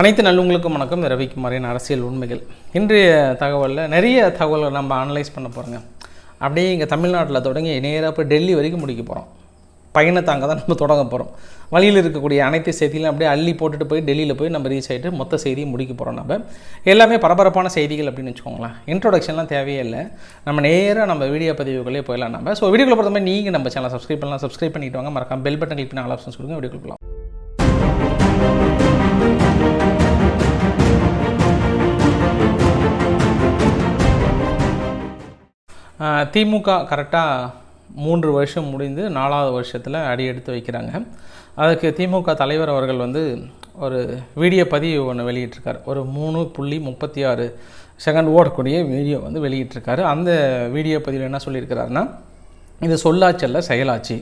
அனைத்து நல்லவங்களுக்கும் வணக்கம். ரவிக்குமாரின் அரசியல் உண்மைகள். இன்றைய தகவலில் நிறைய தகவல்கள் நம்ம அனலைஸ் பண்ண போகிறோங்க. அப்படியே இங்கே தமிழ்நாட்டில் தொடங்கி நேராக போய் டெல்லி வரைக்கும் முடிக்க போகிறோம். பயணத்தை அங்கே தான் நம்ம தொடங்க போகிறோம். வழியில் இருக்கக்கூடிய அனைத்து செய்திகளும் அப்படியே அள்ளி போட்டுட்டு போய் டெல்லியில் போய் நம்ம ரீச் ஆகிட்டு மொத்த செய்தியை முடிக்க போகிறோம். நம்ம எல்லாமே பரபரப்பான செய்திகள் அப்படின்னு வச்சுக்கோங்களேன். இன்ட்ரோடக்ஷன்லாம் தேவையே இல்லை. நம்ம நேராக நம்ம வீடியோ பதிவுகளே போயிடலாம். நம்ம வீடியோக்குள்ள பொறுத்த மாதிரி நீங்கள் நம்ம சேனல் சப்ஸ்கிரைப் பண்ணிட்டு வாங்க. மறக்காம பெல் பட்டன் கிளிக் பண்ணி ஆல் ஆப்ஷன்ஸ் கொடுங்க. வீடியோக்குள்ள போகலாம். திமுக கரெக்டாக 3 வருஷம் முடிந்து 4வது வருஷத்தில் அடி எடுத்து வைக்கிறாங்க. அதுக்கு திமுக தலைவர் அவர்கள் ஒரு வீடியோ பதிவு ஒன்று வெளியிட்டிருக்கார். ஒரு 3.36 செகண்ட் ஓடக்கூடிய வீடியோ வெளியிட்டிருக்காரு. அந்த வீடியோ பதிவில் என்ன சொல்லியிருக்கிறாருன்னா, இது சொல்லாச்சல்ல செயலாட்சி,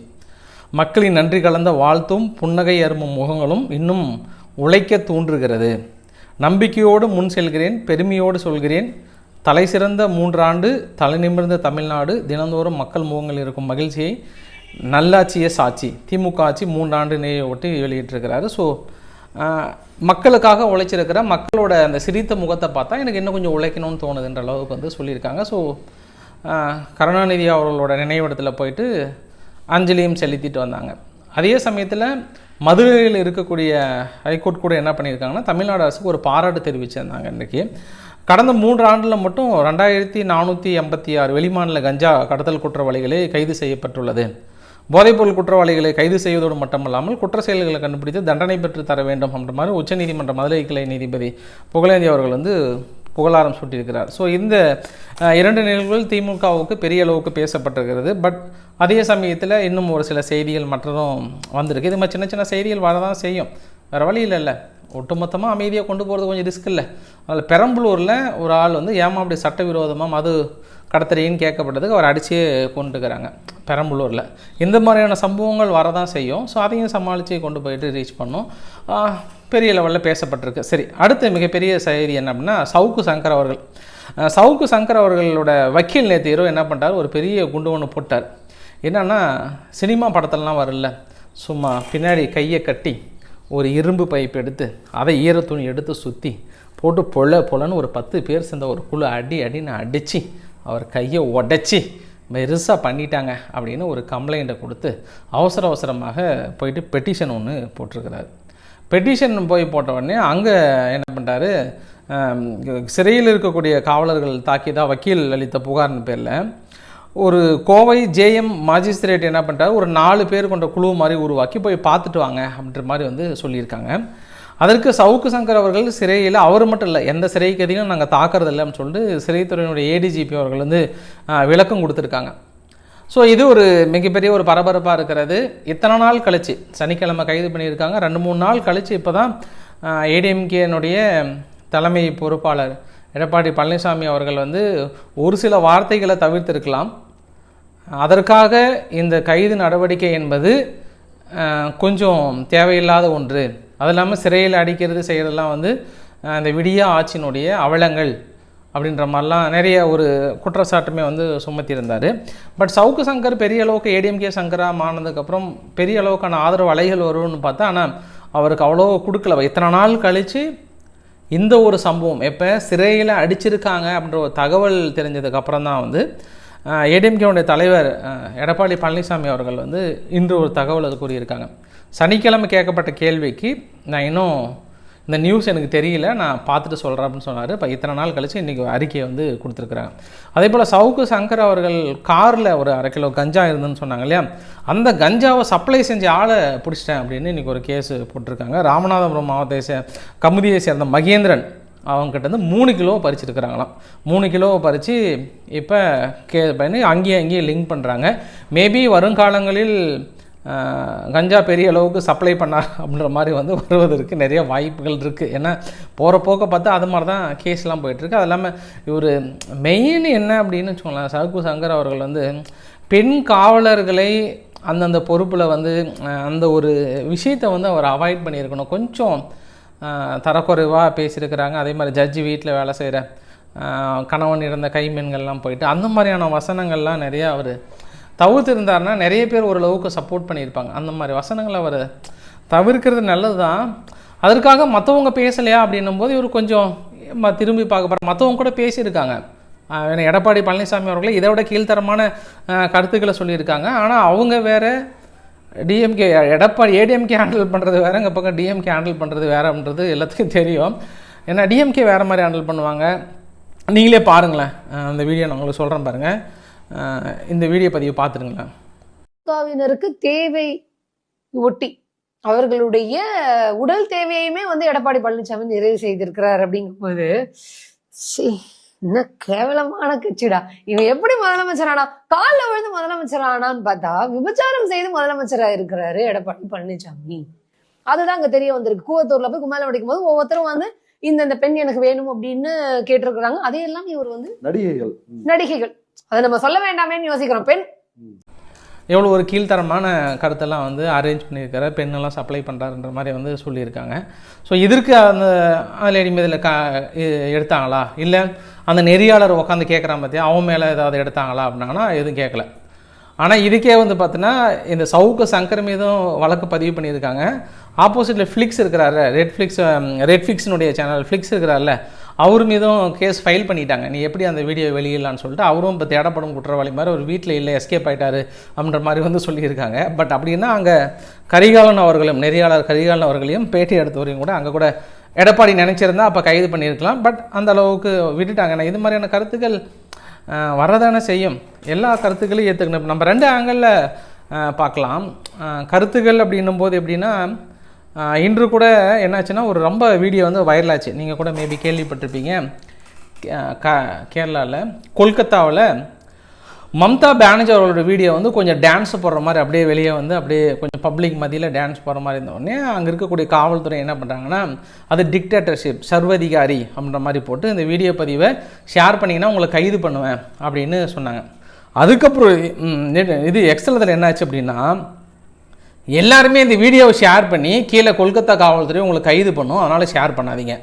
மக்களின் நன்றி கலந்த வாழ்த்தும் புன்னகை அரும்பும் முகங்களும் இன்னும் உழைக்க தூண்டுகிறது. நம்பிக்கையோடு முன் செல்கிறேன், பெருமையோடு சொல்கிறேன். தலை சிறந்த 3 ஆண்டு தலை நிமிர்ந்த தமிழ்நாடு, தினந்தோறும் மக்கள் முகங்கள் இருக்கும் மகிழ்ச்சியை நல்லாட்சியே சாட்சி. திமுக ஆட்சி 3 ஆண்டு ஒட்டி வெளியிட்டிருக்கிறாரு. ஸோ மக்களுக்காக உழைச்சிருக்கிற மக்களோட அந்த சிரித்த முகத்தை பார்த்தா எனக்கு இன்னும் கொஞ்சம் உழைக்கணும்னு தோணுதுன்ற அளவுக்கு சொல்லியிருக்காங்க. ஸோ கருணாநிதி அவர்களோட நினைவிடத்தில் போயிட்டு அஞ்சலியும் செலுத்திட்டு வந்தாங்க. அதே சமயத்தில் மதுரையில் இருக்கக்கூடிய ஹைகோர்ட் கூட என்ன பண்ணியிருக்காங்கன்னா, தமிழ்நாடு அரசுக்கு ஒரு பாராட்டு தெரிவிச்சிருந்தாங்க. இன்றைக்கி கடந்த 3 ஆண்டில் மட்டும் 2486 வெளிமாநில கஞ்சா கடத்தல் குற்றவாளிகளே கைது செய்யப்பட்டுள்ளது. போதைப்பொருள் குற்றவாளிகளை கைது செய்வதோடு மட்டுமல்லாமல் குற்ற செயல்களை கண்டுபிடித்து தண்டனை பெற்று தர வேண்டும் என்ற மாதிரி உச்சநீதிமன்ற மதுரை கிளை நீதிபதி புகழேந்தி அவர்கள் புகழாரம் சூட்டியிருக்கிறார். ஸோ இந்த 2 நிகழ்வுகள் திமுகவுக்கு பெரிய அளவுக்கு பேசப்பட்டிருக்கிறது. பட் அதே சமயத்தில் இன்னும் ஒரு சில செய்திகள் மற்றதும் வந்திருக்கு. இது மாதிரி சின்ன சின்ன செய்திகள் வரதான் செய்யும், வேறு வழி இல்லை. ஒட்டுமொத்தமாக அமைதியாக கொண்டு போகிறது கொஞ்சம் ரிஸ்க் இல்லை. அதில் பெரம்பலூரில் ஒரு ஆள் ஏமா அப்படி சட்டவிரோதமாக மது கடத்துறீன்னு கேட்கப்பட்டதுக்கு அவர் அடிச்சே கொண்டுக்கிறாங்க பெரம்பலூரில். இந்த மாதிரியான சம்பவங்கள் வரதான் செய்யும். ஸோ அதையும் சமாளித்து கொண்டு போயிட்டு ரீச் பண்ணோம். பெரிய லெவலில் பேசப்பட்டிருக்கு. சரி, அடுத்த மிகப்பெரிய செய்தி என்ன அப்படின்னா, சவுக்கு சங்கர் அவர்களோட வக்கீல் நேற்று இரவு என்ன பண்ணிட்டார், ஒரு பெரிய குண்டு ஒன்று போட்டார். என்னென்னா, சினிமா படத்திலலாம் வரல, சும்மா பின்னாடி கையை கட்டி ஒரு இரும்பு பைப் எடுத்து அதை ஈர துணி எடுத்து சுற்றி போட்டு பொலன்னு ஒரு 10 பேர் சேர்ந்த ஒரு குழு அடின்னு அடித்து அவர் கையை உடச்சி பெருசாக பண்ணிட்டாங்க அப்படின்னு ஒரு கம்ப்ளைண்ட்டை கொடுத்து அவசரமாக போயிட்டு பெட்டிஷன் ஒன்று போட்டிருக்கிறார். பெட்டிஷன் போய் போட்ட உடனே அங்கே என்ன பண்ணிட்டாரு, சிறையில் இருக்கக்கூடிய காவலர்கள் தாக்கியதாக வக்கீல் அளித்த புகார்னு பேரில் ஒரு கோவை ஜேஎம் மாஜிஸ்ட்ரேட் என்ன பண்ணிட்டார், ஒரு 4 பேர் கொண்ட குழு மாதிரி உருவாக்கி போய் பார்த்துட்டு வாங்க அப்படின்ற மாதிரி சொல்லியிருக்காங்க. அதற்கு சவுக்கு சங்கர் அவர்கள் சிறையில் அவர் மட்டும் இல்லை, எந்த சிறை கைதியும் நாங்கள் தாக்குறதில்லை அப்படின்னு சொல்லிட்டு சிறைத்துறையினுடைய ஏடிஜிபி அவர்கள் விளக்கம் கொடுத்துருக்காங்க. ஸோ இது ஒரு மிகப்பெரிய ஒரு பரபரப்பாக இருக்கிறது. இத்தனை நாள் கழிச்சு, சனிக்கிழமை கைது பண்ணியிருக்காங்க, 2-3 நாள் கழித்து இப்போ தான் ஏடிஎம்கேனுடைய தலைமை பொறுப்பாளர் எடப்பாடி பழனிசாமி அவர்கள் ஒரு சில வார்த்தைகளை தவிர்த்திருக்கலாம். அதற்காக இந்த கைது நடவடிக்கை என்பது கொஞ்சம் தேவையில்லாத ஒன்று. அது இல்லாமல் சிறையில் அடிக்கிறது செய்கிறதெல்லாம் இந்த விடியா ஆட்சியினுடைய அவலங்கள் அப்படின்ற மாதிரிலாம் நிறைய ஒரு குற்றச்சாட்டுமே சுமத்தியிருந்தார். பட் சவுக்கு சங்கர் பெரிய அளவுக்கு ஏடிஎம்கே சங்கராக மாறினதுக்கப்புறம் பெரிய அளவுக்கான ஆதரவு அலைகள் வரும்னு பார்த்தா, ஆனால் அவருக்கு அவ்வளோ கொடுக்கல. இத்தனை நாள் கழித்து இந்த ஒரு சம்பவம் எப்போ சிறையில் அடிச்சிருக்காங்க அப்படின்ற ஒரு தகவல் தெரிஞ்சதுக்கப்புறம் தான் ஏடிஎம்கேனுடைய தலைவர் எடப்பாடி பழனிசாமி அவர்கள் இன்று ஒரு தகவல் கூறியிருக்காங்க. சனிக்கிழமை கேட்கப்பட்ட கேள்விக்கு நான் இன்னும் இந்த நியூஸ் எனக்கு தெரியல, நான் பார்த்துட்டு சொல்கிறேன் அப்படின்னு சொன்னார். இப்போ இத்தனை நாள் கழித்து இன்றைக்கி அறிக்கையை கொடுத்துருக்குறாங்க. அதே போல் சவுக்கு சங்கர் அவர்கள் காரில் ஒரு 1/2 கிலோ கஞ்சா இருந்துன்னு சொன்னாங்க இல்லையா, அந்த கஞ்சாவை சப்ளை செஞ்ச ஆளை பிடிச்சிட்டேன் அப்படின்னு இன்றைக்கி ஒரு கேஸு போட்டிருக்காங்க. ராமநாதபுரம் மாவட்டத்தை கமுதியை சேர்ந்த மகேந்திரன் அவங்ககிட்ட 3 கிலோ பறிச்சிருக்கிறாங்களாம். 3 கிலோவை பறித்து இப்போ பண்ணி அங்கேயும் லிங்க் பண்ணுறாங்க. மேபி வருங்காலங்களில் கஞ்சா பெரிய அளவுக்கு சப்ளை பண்ணார் அப்படின்ற மாதிரி வருவதற்கு நிறைய வாய்ப்புகள் இருக்குது. ஏன்னா போகிற போக்க பார்த்தா அது மாதிரி தான் கேஸ்லாம் போயிட்டுருக்கு. அது இல்லாமல் இவர் மெயின் என்ன அப்படின்னு வச்சுக்கோங்களேன், சவுக்கு சங்கர் அவர்கள் பெண் காவலர்களை அந்தந்த பொறுப்பில் அந்த ஒரு விஷயத்தை அவர் அவாய்ட் பண்ணியிருக்கணும். கொஞ்சம் தரக்குறைவாக பேசியிருக்கிறாங்க. அதே மாதிரி ஜட்ஜி வீட்டில் வேலை செய்கிற கணவன் இறந்த கைமீன்கள்லாம் போயிட்டு அந்த மாதிரியான வசனங்கள்லாம் நிறையா அவர் தவிர்த்திருந்தாருன்னா நிறைய பேர் ஓரளவுக்கு சப்போர்ட் பண்ணியிருப்பாங்க. அந்த மாதிரி வசனங்களை அவர் தவிர்க்கிறது நல்லது தான். அதற்காக மற்றவங்க பேசலையா அப்படின்னும் போது இவர் கொஞ்சம் திரும்பி பார்க்க மற்றவங்க கூட பேசியிருக்காங்க. எடப்பாடி பழனிசாமி அவர்களே இதை விட கீழ்த்தரமான கருத்துக்களை சொல்லியிருக்காங்க. ஆனால் அவங்க வேறு, டிஎம்கே ஏடிஎம்கே ஹேண்டில் பண்ணுறது வேறு, இங்கே பக்கம் டிஎம்கே ஹேண்டில் பண்ணுறது வேறுன்றது எல்லாத்துக்கும் தெரியும். ஏன்னா டிஎம்கே வேறு மாதிரி ஹேண்டில் பண்ணுவாங்க. நீங்களே பாருங்களேன், அந்த வீடியோ நான் உங்களுக்கு சொல்கிறேன் பாருங்கள். இந்த வீடியோ பதிவு பார்த்துருங்களேன். திமுகவினருக்கு தேவை ஒட்டி அவர்களுடைய உடல் தேவையுமே எடப்பாடி பழனிசாமி நிறைவு செய்திருக்கிறார். அப்படிங்கும்போது என்ன கேவலமான கட்சிடா, இவன் எப்படி முதலமைச்சரானா? காலில் விழுந்து முதலமைச்சரானான்னு பார்த்தா விபச்சாரம் செய்து முதலமைச்சரா இருக்கிறாரு எடப்பாடி பழனிசாமி. அதுதான் அங்க தெரிய வந்திருக்கு. கூவத்தூர்ல போய் கும்மாலம் அடிக்கும் போது ஒவ்வொருத்தரும் இந்த பெண் எனக்கு வேணும் அப்படின்னு கேட்டிருக்கிறாங்க. அதையெல்லாம் இவர் நடிகைகள் அதை நம்ம சொல்ல வேண்டாமேன்னு யோசிக்கிறோம். பெண் எவ்வளோ ஒரு கீழ்த்தரமான கருத்தெல்லாம் அரேஞ்ச் பண்ணியிருக்கிற பெண்ணெல்லாம் சப்ளை பண்ணுறாருன்ற மாதிரி சொல்லியிருக்காங்க. ஸோ இதற்கு அந்த லேடி மீதில் எடுத்தாங்களா, இல்லை அந்த நெறியாளர் உட்காந்து கேட்குறான் பார்த்தியா அவன் மேலே ஏதாவது எடுத்தாங்களா அப்படின்னா எதுவும் கேட்கல. ஆனால் இதுக்கே பார்த்தீங்கன்னா இந்த சவுக்கு சங்கர் மீதும் வழக்கு பதிவு பண்ணியிருக்காங்க. ஆப்போசிட்டில் ஃப்ளிக்ஸ் இருக்கிறாரு, ரெட்ஃப்ளிக்ஸினுடைய சேனல் ஃப்ளிக்ஸ் இருக்கிறார்ல, அவர் மீதும் கேஸ் ஃபைல் பண்ணிட்டாங்க. நீ எப்படி அந்த வீடியோ வெளியிடலான்னு சொல்லிட்டு அவரும் இப்போ தேடப்படும் குற்றவாளி மாதிரி ஒரு வீட்டில் இல்லை எஸ்கேப் ஆகிட்டாரு அப்படின்ற மாதிரி சொல்லியிருக்காங்க. பட் அப்படின்னா அங்கே கரிகாலன் அவர்களும் நெறியாளர் கரிகாலன் அவர்களையும் பேட்டி எடுத்தவரையும் கூட அங்கே கூட எடப்பாடி நினச்சிருந்தா அப்போ கைது பண்ணியிருக்கலாம். பட் அந்த அளவுக்கு விட்டுட்டாங்க. ஏன்னா இது மாதிரியான கருத்துக்கள் வரதானே செய்யும். எல்லா கருத்துக்களையும் ஏற்றுக்கணும். நம்ம 2 ஆங்கிளில் பார்க்கலாம். கருத்துக்கள் அப்படின்னும் போது எப்படின்னா, இன்று கூட என்னாச்சுன்னா ஒரு ரொம்ப வீடியோ வைரல் ஆச்சு. நீங்கள் கூட மேபி கேள்விப்பட்டிருப்பீங்க. கேரளாவில் கொல்கத்தாவில் மம்தா பானர்ஜி அவர்களோட வீடியோ கொஞ்சம் டான்ஸ் போடுற மாதிரி அப்படியே வெளியே அப்படியே கொஞ்சம் பப்ளிக் மத்தியில் டான்ஸ் போடுற மாதிரி இருந்தோடனே அங்கே இருக்கக்கூடிய காவல்துறை என்ன பண்ணுறாங்கன்னா, அது டிக்டேட்டர்ஷிப் சர்வதிகாரி அப்படின்ற மாதிரி போட்டு இந்த வீடியோ பதிவை ஷேர் பண்ணிங்கன்னா உங்களை கைது பண்ணுவேன் அப்படின்னு சொன்னாங்க. அதுக்கப்புறம் இது எக்ஸலத்தில் என்னாச்சு அப்படின்னா, எல்லாருமே இந்த வீடியோவை ஷேர் பண்ணி கீழே கொல்கத்தா காவல்துறை உங்களை கைது பண்ணும், அதனால் ஷேர் பண்ணாதீங்க.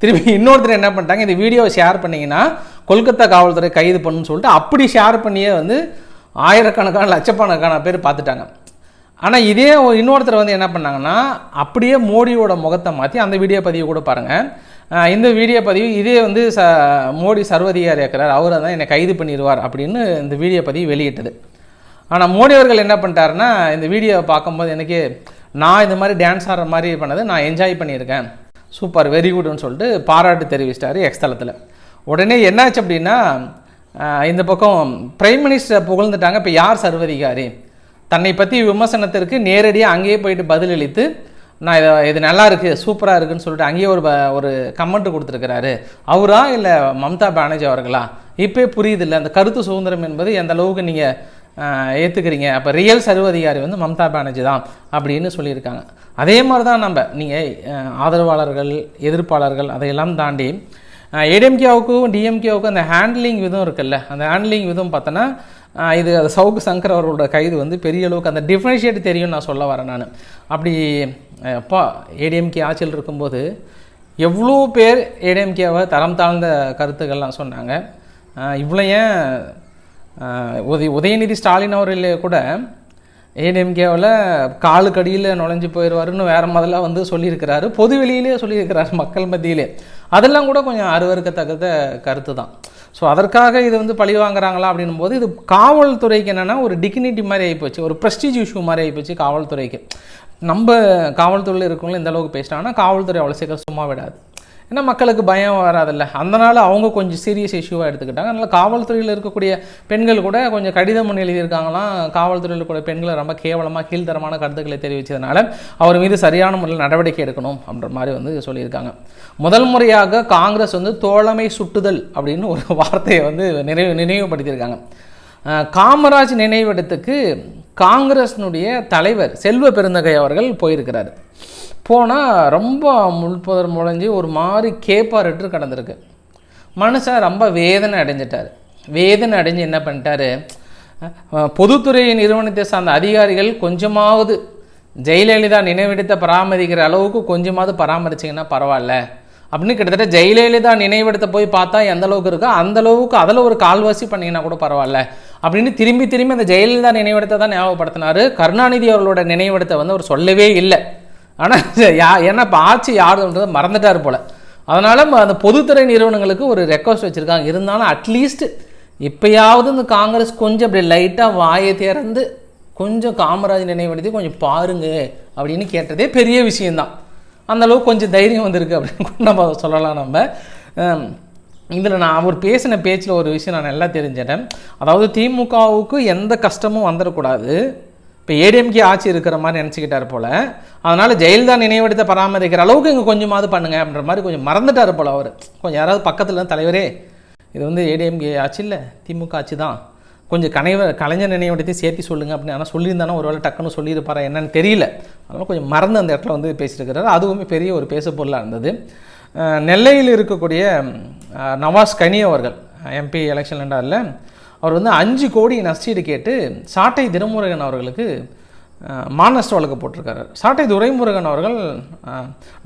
திரும்பி இன்னொருத்தர் என்ன பண்ணிட்டாங்க, இந்த வீடியோவை ஷேர் பண்ணிங்கன்னா கொல்கத்தா காவல்துறை கைது பண்ணுன்னு சொல்லிட்டு அப்படி ஷேர் பண்ணியே ஆயிரக்கணக்கான லட்சக்கணக்கான பேர் பார்த்துட்டாங்க. ஆனால் இதே இன்னொருத்தர் என்ன பண்ணாங்கன்னா, அப்படியே மோடியோட முகத்தை மாற்றி அந்த வீடியோ பதிவு கூட பாருங்கள். இந்த வீடியோ பதிவு இதே மோடி சர்வதிகாரி இருக்கிறார், அவரை தான் என்னை கைது பண்ணிடுவார் அப்படின்னு இந்த வீடியோ பதிவு வெளியிட்டது. ஆனால் மோடி அவர்கள் என்ன பண்ணிட்டாருன்னா, இந்த வீடியோவை பார்க்கும்போது எனக்கு நான் இந்த மாதிரி டான்ஸ் ஆடுற மாதிரி பண்ணது நான் என்ஜாய் பண்ணியிருக்கேன், சூப்பர் வெரி குட்னு சொல்லிட்டு பாராட்டு தெரிவிச்சிட்டாரு எக்ஸ்தலத்தில். உடனே என்னாச்சு அப்படின்னா, இந்த பக்கம் பிரைம் மினிஸ்டர் புகழ்ந்துட்டாங்க. இப்போ யார் சர்வதிகாரி? தன்னை பற்றி விமர்சனத்திற்கு நேரடியாக அங்கேயே போயிட்டு பதிலளித்து நான் இது நல்லா இருக்குது சூப்பராக இருக்குதுன்னு சொல்லிட்டு அங்கேயே ஒரு கமெண்ட் கொடுத்துருக்கிறாரு. அவரா இல்லை மம்தா பானர்ஜி அவர்களா? இப்போ புரியுது இல்லை அந்த கருத்து சுதந்திரம் என்பது எந்த அளவுக்கு நீங்கள் ஏற்றுக்கிறீங்க. அப்போ ரியல் சர்வதிகாரி மம்தா பானர்ஜி தான் அப்படின்னு சொல்லியிருக்காங்க. அதே மாதிரி தான் நீங்கள் ஆதரவாளர்கள் எதிர்ப்பாளர்கள் அதையெல்லாம் தாண்டி ஏடிஎம்கேவுக்கும் டிஎம்கேவுக்கும் அந்த ஹேண்ட்லிங் விதம் இருக்குல்ல, அந்த ஹேண்ட்லிங் விதம் பார்த்தோன்னா இது சவுக்கு சங்கர் அவர்களோட கைது பெரிய அளவுக்கு அந்த டிஃப்ரென்ஷியேட் தெரியும்னு நான் சொல்ல வரேன். நான் அப்படி அப்பா ஏடிஎம்கே ஆட்சியில் இருக்கும்போது எவ்வளோ பேர் ஏடிஎம்கேவை தரம் தாழ்ந்த கருத்துக்கள்லாம் சொன்னாங்க. இவ்வளோ ஏன் உதயநிதி ஸ்டாலின் அவர்களே கூட ஏடிஎம்கேவில் காலுக்கடியில் நுழைஞ்சு போயிடுவாருன்னு வேறு முதல்ல சொல்லியிருக்கிறாரு, பொது வெளியிலே சொல்லியிருக்கிறாரு மக்கள் மத்தியிலே. அதெல்லாம் கூட கொஞ்சம் அருவருக்கத்தக்க கருத்து தான். ஸோ அதற்காக இது பழி வாங்குறாங்களா அப்படின்னும் போது இது காவல்துறைக்கு என்னென்னா ஒரு டிக்னிட்டி மாதிரி ஆகிப்போச்சு, ஒரு ப்ரெஸ்டீஜ் இஷ்யூ மாதிரி ஆகிப்போச்சு காவல்துறைக்கு. நம்ம காவல்துறையில் இருக்கவங்களும் இந்த அளவுக்கு பேசிட்டாங்கன்னா காவல்துறை அவ்வளோ சீக்கிரம் சும்மா விடாது. ஏன்னா மக்களுக்கு பயம் வராதில்ல, அதனால் அவங்க கொஞ்சம் சீரியஸ் இஷ்யூவாக எடுத்துக்கிட்டாங்க. அதனால் காவல்துறையில் இருக்கக்கூடிய பெண்கள் கூட கொஞ்சம் கடிதம் எழுதியிருக்காங்களாம், காவல்துறையில் இருக்கக்கூடிய பெண்களை ரொம்ப கேவலமாக கீழ்த்தரமான கருத்துக்களை தெரிவித்ததுனால அவர் மீது சரியான முறையில் நடவடிக்கை எடுக்கணும் அப்படின்ற மாதிரி சொல்லியிருக்காங்க. முதல் முறையாக காங்கிரஸ் தோழமை சுட்டுதல் அப்படின்னு ஒரு வார்த்தையை நினைவுபடுத்தியிருக்காங்க. காமராஜ் நினைவிடத்துக்கு காங்கிரஸினுடைய தலைவர் செல்வ பெருந்தகை அவர்கள் போயிருக்கிறார். போனால் ரொம்ப முள்புதர் முளைஞ்சி ஒரு மாதிரி கேப்பாரிட்டு கிடந்திருக்கு. மனுஷன் ரொம்ப வேதனை அடைஞ்சிட்டார். வேதனை அடைஞ்சு என்ன பண்ணிட்டாரு, பொதுத்துறை நிறுவனத்தை சார்ந்த அதிகாரிகள் கொஞ்சமாவது ஜெயலலிதா நினைவிடத்தை பராமரிக்கிற அளவுக்கு கொஞ்சமாவது பராமரிச்சிங்கன்னா பரவாயில்ல அப்படின்னு கிட்டத்தட்ட ஜெயலலிதா நினைவிடத்தை போய் பார்த்தா எந்த அளவுக்கு இருக்கோ அந்த அளவுக்கு அதில் ஒரு கால்வாசி பண்ணிங்கன்னா கூட பரவாயில்ல அப்படின்னு திரும்பி திரும்பி அந்த ஜெயலலிதா நினைவிடத்தை தான் ஞாபகப்படுத்தினார். கருணாநிதி அவர்களோட நினைவிடத்தை அவர் சொல்லவே இல்லை. ஆனால் ஏன்னா இப்போ ஆட்சி யாருன்றதை மறந்துட்டார் போல். அதனால் அந்த பொதுத்துறை நிறுவனங்களுக்கு ஒரு ரெக்வஸ்ட் வச்சுருக்காங்க. இருந்தாலும் அட்லீஸ்ட் இப்போயாவது இந்த காங்கிரஸ் கொஞ்சம் அப்படி லைட்டாக வாயை திறந்து கொஞ்சம் காமராஜ் நினைவெடுத்து கொஞ்சம் பாருங்க அப்படின்னு கேட்டதே பெரிய விஷயந்தான். அந்தளவுக்கு கொஞ்சம் தைரியம் வந்திருக்கு அப்படின்னு கூட நம்ம சொல்லலாம். நம்ம இதில் நான் அவர் பேசின பேச்சில் ஒரு விஷயம் நான் நல்லா தெரிஞ்சிட்டேன். அதாவது திமுகவுக்கு எந்த கஷ்டமும் வந்துடக்கூடாது, இப்போ ஏடிஎம்கே ஆட்சி இருக்கிற மாதிரி நினச்சிக்கிட்டார் போல். அதனால் ஜெயலலிதா நினைவெடுத்த பராமரிக்கிற அளவுக்கு இங்கே கொஞ்சமாவது பண்ணுங்க அப்படின்ற மாதிரி கொஞ்சம் மறந்துட்டார் போல் அவர். கொஞ்சம் யாராவது பக்கத்தில் தலைவரே இது வந்து ஏடிஎம்கே ஆட்சி இல்லை திமுக ஆட்சி தான், கொஞ்சம் கலைஞர் நினைவெடுத்து சேர்த்து சொல்லுங்கள் அப்படின்னு. ஆனால் சொல்லியிருந்தானே ஒரு வேளை டக்குன்னு சொல்லியிருப்பாரா என்னன்னு தெரியல. அதனால் கொஞ்சம் மறந்து அந்த இடத்துல வந்து பேசியிருக்கிறார். அதுவுமே பெரிய ஒரு பேசு பொருளாக இருந்தது. நெல்லையில் இருக்கக்கூடிய நவாஸ் கனி அவர்கள் எம்பி எலெக்ஷன் நின்றார்ல, அவர் வந்து 5 கோடி நஷ்டீடு கேட்டு சாட்டை திருமுருகன் அவர்களுக்கு மானஸ்ட் வழக்கு போட்டிருக்காரு. சாட்டை துரைமுருகன் அவர்கள்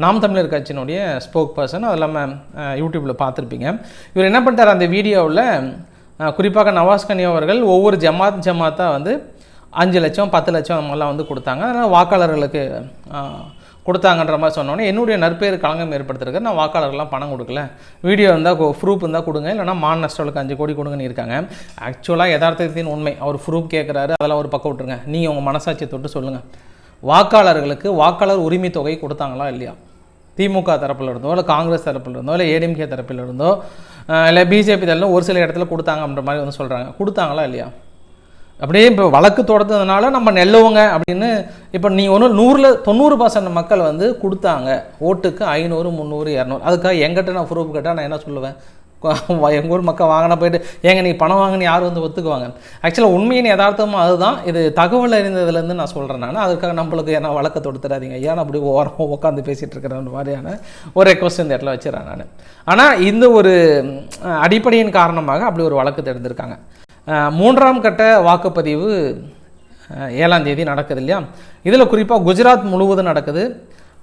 நாம் தமிழர் கட்சியினுடைய ஸ்போக் பர்சன், அது இல்லாமல் யூடியூப்பில் பார்த்துருப்பீங்க. இவர் என்ன பண்ணிட்டார் அந்த வீடியோவில், குறிப்பாக நவாஸ் கனி அவர்கள் ஒவ்வொரு ஜமாத்தாக வந்து 5 லட்சம் 10 லட்சம் நம்மளாம் வந்து கொடுத்தாங்க, அதனால் வாக்காளர்களுக்கு கொடுத்தாங்கன்ற மாதிரி சொன்னோன்னே என்னுடைய நற்பேர் களங்கம் ஏற்படுத்திருக்கு, நான் வாக்காளர்கள்லாம் பணம் கொடுக்கல, வீடியோ இருந்தால் ப்ரூஃப் இருந்தால் கொடுங்க, இல்லைனா மான நஷ்டங்களுக்கு 5 கோடி கொடுங்கன்னு இருக்காங்க. ஆக்சுவலாக யதார்த்தத்தின் உண்மை, அவர் ப்ரூஃப் கேட்குறாரு, அதெல்லாம் ஒரு பக்கம் விட்டுருங்க. நீங்கள் உங்கள் மனசாட்சியை தொட்டு சொல்லுங்கள், வாக்காளர்களுக்கு வாக்காளர் உரிமை தொகை கொடுத்தாங்களா இல்லையா? திமுக தரப்பில் இருந்தோ இல்லை காங்கிரஸ் தரப்பில் இருந்தோ இல்லை ஏடிஎம்கே தரப்பில் இருந்தோ இல்லை பிஜேபி தரப்பில் ஒரு சில இடத்துல கொடுத்தாங்க அப்படின்ற மாதிரி வந்து சொல்கிறாங்க. கொடுத்தாங்களா இல்லையா? அப்படியே இப்போ வழக்கு தொடர்ந்ததுனால நம்ம நெல்லுவங்க அப்படின்னு இப்போ நீ ஒன்று 100% மக்கள் வந்து கொடுத்தாங்க, ஓட்டுக்கு 500 300 200. அதுக்காக எங்கிட்ட நான் ப்ரூஃப் கேட்டால் நான் என்ன சொல்லுவேன்? எங்கள் ஊர் மக்கள் வாங்கினா போயிட்டு ஏங்க நீ பணம் வாங்கினு யார் வந்து ஒத்துக்குவாங்க? ஆக்சுவலாக உண்மையின் யதார்த்தமாக அதுதான். இது தகவல் அறிந்ததுலேருந்து நான் சொல்கிறேன். நான் அதுக்காக நம்மளுக்கு ஏன்னா வழக்கை தொடுத்துறாதீங்க, ஏன்னா அப்படி ஓரமாக உட்காந்து பேசிகிட்டு இருக்கிற மாதிரியான ஒரு ரெக்வஸ்ட் இந்த இடத்துல வச்சுறேன் நான். ஆனால் இந்த ஒரு அடிப்படையின் காரணமாக அப்படி ஒரு வழக்கு தெரிஞ்சிருக்காங்க. 3ஆம் கட்ட வாக்குப்பதிவு 7ஆம் தேதி நடக்குது இல்லையா? இதில் குறிப்பாக குஜராத் முழுவதும் நடக்குது.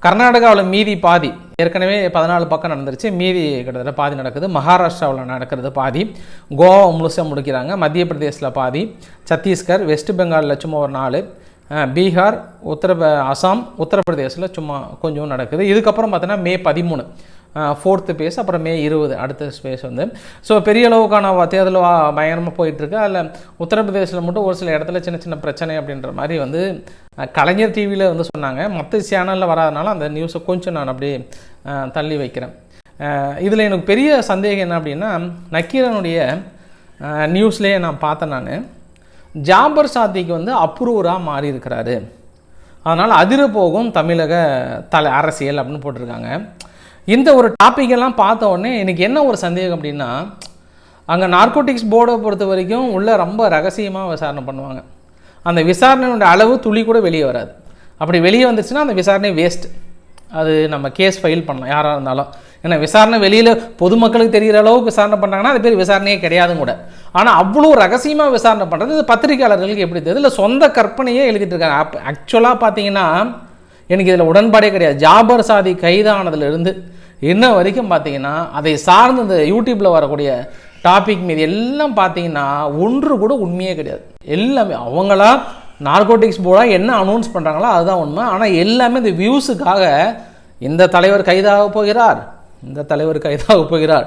கர்நாடகாவில் மீதி பாதி, ஏற்கனவே 14 பக்கம் நடந்துருச்சு, மீதி கிட்டத்தட்ட பாதி நடக்குது. மகாராஷ்டிராவில் நடக்கிறது பாதி, கோவா முழுசாக முடிக்கிறாங்க, மத்திய பிரதேசில் பாதி, சத்தீஸ்கர், வெஸ்ட் பெங்காலில் சும்மா ஒரு 4, பீகார், அசாம், உத்தரப்பிரதேசில் சும்மா கொஞ்சம் நடக்குது. இதுக்கப்புறம் பார்த்தோன்னா மே 13 4th பேஸ், அப்புறம் மே 20 அடுத்த ஸ்பேஸ் வந்து. ஸோ பெரிய அளவுக்கான தேர்தல் பயங்கரமாக போயிட்டுருக்கு. அதில் உத்தரப்பிரதேசில் மட்டும் ஒரு சில இடத்துல சின்ன சின்ன பிரச்சனை அப்படின்ற மாதிரி வந்து கலைஞர் டிவியில் வந்து சொன்னாங்க. மற்ற சேனலில் வராதனால அந்த நியூஸை கொஞ்சம் நான் அப்படியே தள்ளி வைக்கிறேன். இதில் எனக்கு பெரிய சந்தேகம் என்ன அப்படின்னா, நக்கீரனுடைய நியூஸ்லேயே நான் பார்த்தேன், நான் ஜாபர் சாதிக்கு வந்து அப்ரூவராக மாறி இருக்கிறாரு, அதனால் அதிர போகும் தமிழக அரசியல் அப்படின்னு போட்டிருக்காங்க. இந்த ஒரு டாப்பிக்கெல்லாம் பார்த்த உடனே எனக்கு என்ன ஒரு சந்தேகம் அப்படின்னா, அங்கே நார்கோட்டிக்ஸ் போர்டை பொறுத்த வரைக்கும் உள்ளே ரொம்ப ரகசியமாக விசாரணை பண்ணுவாங்க. அந்த விசாரணையோட அளவு துளி கூட வெளியே வராது. அப்படி வெளியே வந்துச்சுன்னா அந்த விசாரணை வேஸ்ட். அது நம்ம கேஸ் ஃபைல் பண்ணலாம் யாராக இருந்தாலும். ஏன்னா விசாரணை வெளியில் பொதுமக்களுக்கு தெரிகிற அளவுக்கு விசாரணை பண்ணுறாங்கன்னா அது பேர் விசாரணையே கிடையாதும் கூட. ஆனால் அவ்வளோ ரகசியமாக விசாரணை பண்ணுறது இது பத்திரிகையாளர்களுக்கு எப்படி தெரியுது? இல்லை சொந்த கற்பனையே எழுதிட்டு இருக்காங்க. ஆக்சுவலாக பார்த்தீங்கன்னா எனக்கு இதில் உடன்பாடே கிடையாது. ஜாபர் சாதி கைதானதுலேருந்து இன்ன வரைக்கும் பார்த்தீங்கன்னா அதை சார்ந்து இந்த யூடியூப்பில் வரக்கூடிய டாபிக் மீது எல்லாம் பார்த்தீங்கன்னா ஒன்று கூட உண்மையே கிடையாது. எல்லாமே அவங்களா நார்கோட்டிக்ஸ் போர்டாக என்ன அனௌன்ஸ் பண்ணுறாங்களோ அதுதான் உண்மை. ஆனால் எல்லாமே இந்த வியூஸுக்காக இந்த தலைவர் கைதாக போகிறார், இந்த தலைவர் கைதாக போகிறார்,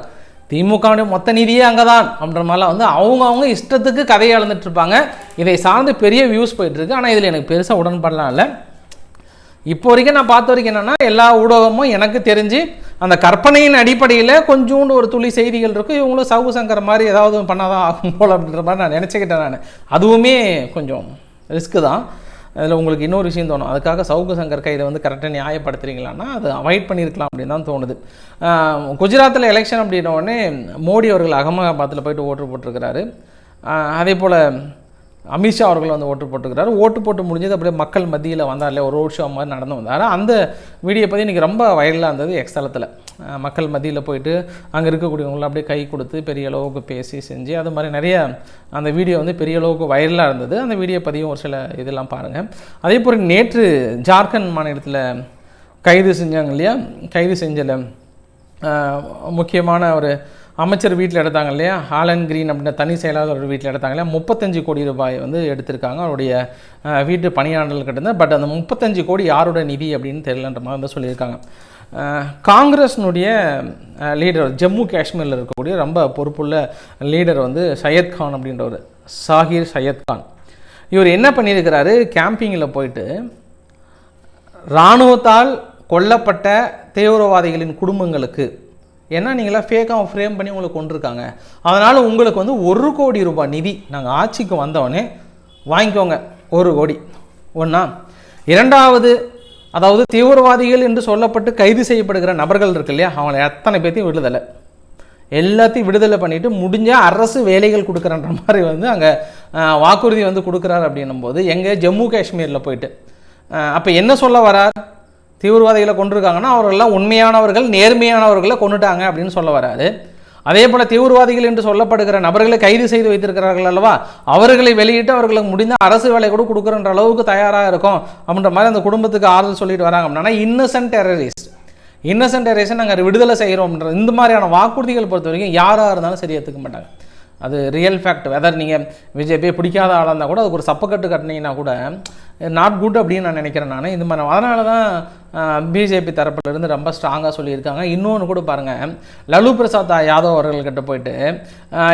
திமுகவுடைய மொத்த நிதியே அங்கே தான் அப்படின்ற மாதிரிலாம் வந்து அவங்க இஷ்டத்துக்கு கதையை அளந்துட்டுருப்பாங்க. இதை சார்ந்து பெரிய வியூஸ் போயிட்டுருக்கு. ஆனால் இதில் எனக்கு பெருசாக உடன்பாடலாம் இல்லை. இப்போ வரைக்கும் நான் பார்த்த வரைக்கும் என்னென்னா, எல்லா ஊடகமும் எனக்கு தெரிஞ்சு அந்த கற்பனையின் அடிப்படையில் கொஞ்சோண்டு ஒரு துளி செய்திகள் இருக்கும். இவங்களும் சவுக்கு சங்கர் மாதிரி ஏதாவது பண்ணாதான் ஆகும் போல் அப்படின்ற மாதிரி நான் நினச்சிக்கிட்டேன் நான். அதுவுமே கொஞ்சம் ரிஸ்க்கு தான். அதில் உங்களுக்கு இன்னொரு விஷயம் தோணும், அதுக்காக சவுக்கு சங்கர் கைதை வந்து கரெக்டாக நியாயப்படுத்துறீங்களான்னா அது அவாய்ட் பண்ணியிருக்கலாம் அப்படின்னு தான் தோணுது. குஜராத்தில் எலெக்ஷன் அப்படின்ன உடனே மோடி அவர்கள் அகமதாபாத்தில் போயிட்டு ஓட்டு போட்டிருக்கிறாரு. அதே போல் அமித்ஷா அவர்கள் வந்து ஓட்டு போட்டுக்கிறாரு. ஓட்டு போட்டு முடிஞ்சது அப்படியே மக்கள் மத்தியில் வந்தார் இல்லையா, ஒரு ரோட் ஷோ மாதிரி நடந்து வந்தார். அந்த வீடியோ பற்றி இன்றைக்கி ரொம்ப வைரலாக இருந்தது. எக்ஸ்தலத்தில் மக்கள் மத்தியில் போயிட்டு அங்கே இருக்கக்கூடியவங்களை அப்படியே கை கொடுத்து பெரிய அளவுக்கு பேசி செஞ்சு அது மாதிரி நிறைய அந்த வீடியோ வந்து பெரிய அளவுக்கு வைரலாக இருந்தது. அந்த வீடியோ பதிவும் ஒரு சில இதெல்லாம் பாருங்கள். அதே போல் நேற்று ஜார்க்கண்ட் மாநிலத்தில் கைது செஞ்சாங்க இல்லையா, கைது செஞ்சல முக்கியமான ஒரு அமைச்சர் வீட்டில் எடுத்தாங்க இல்லையா, ஆலன் கிரீன் அப்படின்ற தனி செயலாளர் வீட்டில் எடுத்தாங்க இல்லையா, 35 கோடி ரூபாய் வந்து எடுத்திருக்காங்க அவருடைய வீட்டு பணியாளர்கள் கிட்ட. பட் அந்த 35 கோடி யாரோட நிதி அப்படின்னு தெரியலன்ற மாதிரி வந்து சொல்லியிருக்காங்க. காங்கிரஸ்னுடைய லீடர், ஜம்மு காஷ்மீரில் இருக்கக்கூடிய ரொம்ப பொறுப்புள்ள லீடர் வந்து சையத் கான் அப்படின்றவர், சாஹிர் சையத் கான். இவர் என்ன பண்ணியிருக்கிறாரு, கேம்பிங்கில் போயிட்டு இராணுவத்தால் கொல்லப்பட்ட தீவிரவாதிகளின் குடும்பங்களுக்கு, ஏன்னா நீங்களாம் ஃபேக்காக ஃப்ரேம் பண்ணி உங்களை கொண்டிருக்காங்க, அதனால் உங்களுக்கு வந்து 1 கோடி ரூபாய் நிதி நாங்கள் ஆட்சிக்கு வந்தவொடனே வாங்கிக்கோங்க, 1 கோடி. ஒன்றா. இரண்டாவது, அதாவது தீவிரவாதிகள் என்று சொல்லப்பட்டு கைது செய்யப்படுகிற நபர்கள் இருக்கு இல்லையா, அவங்களை எத்தனை பேர்த்தையும் விடுதலை, எல்லாத்தையும் விடுதலை பண்ணிவிட்டு முடிஞ்சால் அரசு வேலைகள் கொடுக்குறன்ற மாதிரி வந்து அங்கே வாக்குறுதி வந்து கொடுக்குறாரு. அப்படின்னும் போது எங்கே ஜம்மு காஷ்மீரில் போயிட்டு அப்போ என்ன சொல்ல வரார், தீவிரவாதிகளை கொண்டிருக்காங்கன்னா அவர்களெல்லாம் உண்மையானவர்கள், நேர்மையானவர்களை கொண்டுட்டாங்க அப்படின்னு சொல்ல வராது. அதே போல் தீவிரவாதிகள் என்று சொல்லப்படுகிற நபர்களை கைது செய்து வைத்திருக்கிறார்கள் அல்லவா, அவர்களை வெளியிட்டு அவர்களுக்கு முடிந்த அரசு வேலை கூட கொடுக்குறன்ற அளவுக்கு தயாராக இருக்கும் அப்படின்ற மாதிரி அந்த குடும்பத்துக்கு ஆறுதல் சொல்லிட்டு வராங்க. அப்படின்னா இன்னசென்ட் டெரரிஸ்ட் நாங்கள் விடுதலை செய்கிறோம்ன்ற இந்த மாதிரியான வாக்குறுதிகள் பொறுத்த வரைக்கும் யாராக இருந்தாலும் சரி ஏற்றுக்க மாட்டாங்க. அது ரியல் ஃபேக்ட். வெதர் நீங்கள் பிஜேபியை பிடிக்காத ஆளாக இருந்தால் கூட அதுக்கு ஒரு சப்பக்கட்டு கட்டினீங்கன்னா கூட நாட் குட் அப்படின்னு நான் நினைக்கிறேன் நான். இந்த மாதிரி அதனால தான் பிஜேபி தரப்புலேருந்து ரொம்ப ஸ்ட்ராங்காக சொல்லியிருக்காங்க. இன்னொன்று கூட பாருங்கள், லலு பிரசாத் யாதவ் அவர்கள்கிட்ட போயிட்டு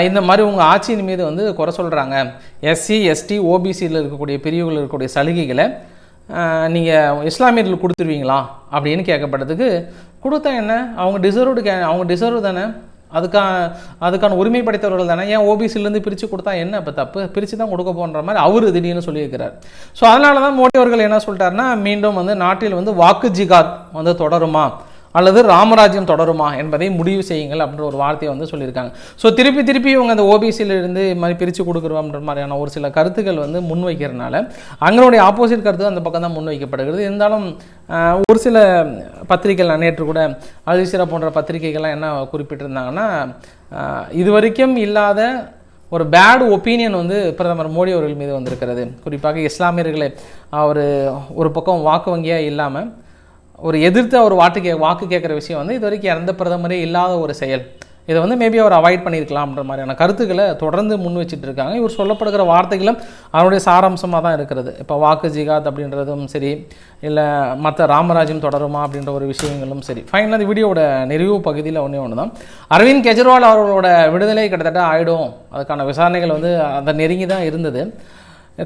இந்த மாதிரி உங்கள் ஆட்சியின் மீது வந்து குறை சொல்கிறாங்க, எஸ்சி எஸ்டி ஓபிசியில் இருக்கக்கூடிய பிரிவுகளில் இருக்கக்கூடிய சலுகைகளை நீங்கள் இஸ்லாமியர்களுக்கு கொடுத்துருவீங்களா அப்படின்னு கேட்கப்பட்டதுக்கு, கொடுத்தா என்ன, அவங்க டிசர்வ் தானே, அதுக்கான உரிமை படைத்தவர்கள் தானே, ஏன் ஓபிசிலேருந்து பிரித்து கொடுத்தா என்ன இப்போ தப்பு, பிரித்து தான் கொடுக்க போன்ற மாதிரி அவர் திடீர்னு சொல்லியிருக்கிறார். ஸோ அதனால தான் மோடி அவர்கள் என்ன சொல்லிட்டாருன்னா, மீண்டும் வந்து நாட்டில் வந்து வாக்கு ஜிகாத் வந்து தொடருமா அல்லது ராமராஜ்யம் தொடருமா என்பதை முடிவு செய்யுங்கள் அப்படின்ற ஒரு வார்த்தையை வந்து சொல்லியிருக்காங்க. ஸோ திருப்பி இவங்க அந்த ஓபிசியிலிருந்து இது மாதிரி பிரித்து கொடுக்குறோம்ன்ற மாதிரியான ஒரு சில கருத்துக்கள் வந்து முன்வைக்கிறதுனால அங்களுடைய ஆப்போசிட் கருத்து அந்த பக்கம் தான் முன்வைக்கப்படுகிறது. இருந்தாலும் ஒரு சில பத்திரிகைகள், நேற்று கூட அல்ஜசீரா போன்ற பத்திரிகைகள்லாம் என்ன குறிப்பிட்டிருந்தாங்கன்னா, இதுவரைக்கும் இல்லாத ஒரு பேட் ஒப்பீனியன் வந்து பிரதமர் மோடி அவர்கள் மீது வந்திருக்கிறது. குறிப்பாக இஸ்லாமியர்களை அவர் ஒரு பக்கம் வாக்கு வங்கியாக இல்லாமல் ஒரு எதிர்த்து அவர் வாக்கு கேட்குற விஷயம் வந்து இது வரைக்கும் எந்த பிரதமரே இல்லாத ஒரு செயல். இதை வந்து மேபி அவர் அவாய்ட் பண்ணியிருக்கலாம்ன்ற மாதிரியான கருத்துக்களை தொடர்ந்து முன் வச்சுட்டு இருக்காங்க. இவர் சொல்லப்படுகிற வார்த்தைகளும் அவருடைய சாராம்சமாக தான் இருக்கிறது. இப்போ வாக்கு ஜிகாத் அப்படின்றதும் சரி, இல்லை மற்ற ராமராஜ்யம் தொடருமா அப்படின்ற ஒரு விஷயங்களும் சரி. ஃபைனலாக இந்த வீடியோட நிறைவு பகுதியில் ஒன்று தான், அரவிந்த் கெஜ்ரிவால் அவர்களோட விடுதலை கிட்டத்தட்ட ஆகிடும், அதுக்கான விசாரணைகள் வந்து அதை நெருங்கி தான் இருந்தது.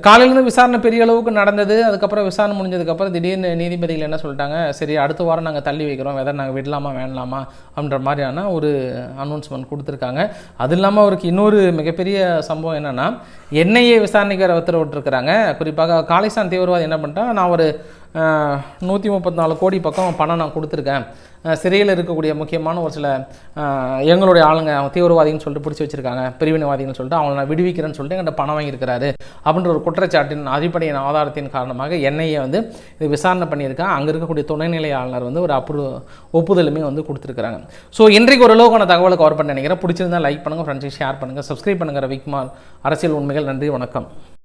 காலையிலேருந்து விசாரணை பெரிய அளவுக்கு நடந்தது. அதுக்கப்புறம் விசாரணை முடிஞ்சதுக்கப்புறம் திடீர்னு நீதிபதிகள் என்ன சொல்லிட்டாங்க, சரி அடுத்த வாரம் நாங்கள் தள்ளி வைக்கிறோம், வெதர் நாங்கள் விடலாமா வேணலாமா அப்படின்ற மாதிரியான ஒரு அனௌன்ஸ்மெண்ட் கொடுத்துருக்காங்க. அது இல்லாமல் அவருக்கு இன்னொரு மிகப்பெரிய சம்பவம் என்னென்னா, என்ஐஏ விசாரணைக்கு வேறு உத்தரவிட்டிருக்கிறாங்க. குறிப்பாக காலிஸ்தான் தீவிரவாதி என்ன பண்ணிட்டான், நான் ஒரு 134 கோடி பக்கம் பணம் நான் கொடுத்துருக்கேன், சிறையில் இருக்கக்கூடிய முக்கியமான ஒரு சில எங்களுடைய ஆளுங்க அவங்க தீவிரவாதின்னு சொல்லிட்டு பிடிச்சி வச்சுருக்காங்க, பிரிவினைவாதின்னு சொல்லிட்டு அவங்களை நான் விடுவிக்கிறேன்னு சொல்லிட்டு என்கிட்ட பணம் வாங்கியிருக்கிறாரு அப்படின்ற ஒரு குற்றச்சாட்டின் அடிப்படையின் ஆதாரத்தின் காரணமாக என்ஐஏ வந்து இது விசாரணை பண்ணியிருக்காங்க. அங்கே இருக்கக்கூடிய துணைநிலை ஆளுநர் வந்து ஒரு ஒப்புதலுமே வந்து கொடுத்துருக்குறாங்க. ஸோ இன்றைக்கு ஓரளவுக்கான தகவலை கவர் பண்ண நினைக்கிறேன். பிடிச்சிருந்தால் லைக் பண்ணுங்கள், ஃப்ரெண்ட்ஸுக்கு ஷேர் பண்ணுங்கள், சப்ஸ்கிரைப் பண்ணுங்கள். ரவிக்குமார் அரசியல் உண்மைகள். நன்றி, வணக்கம்.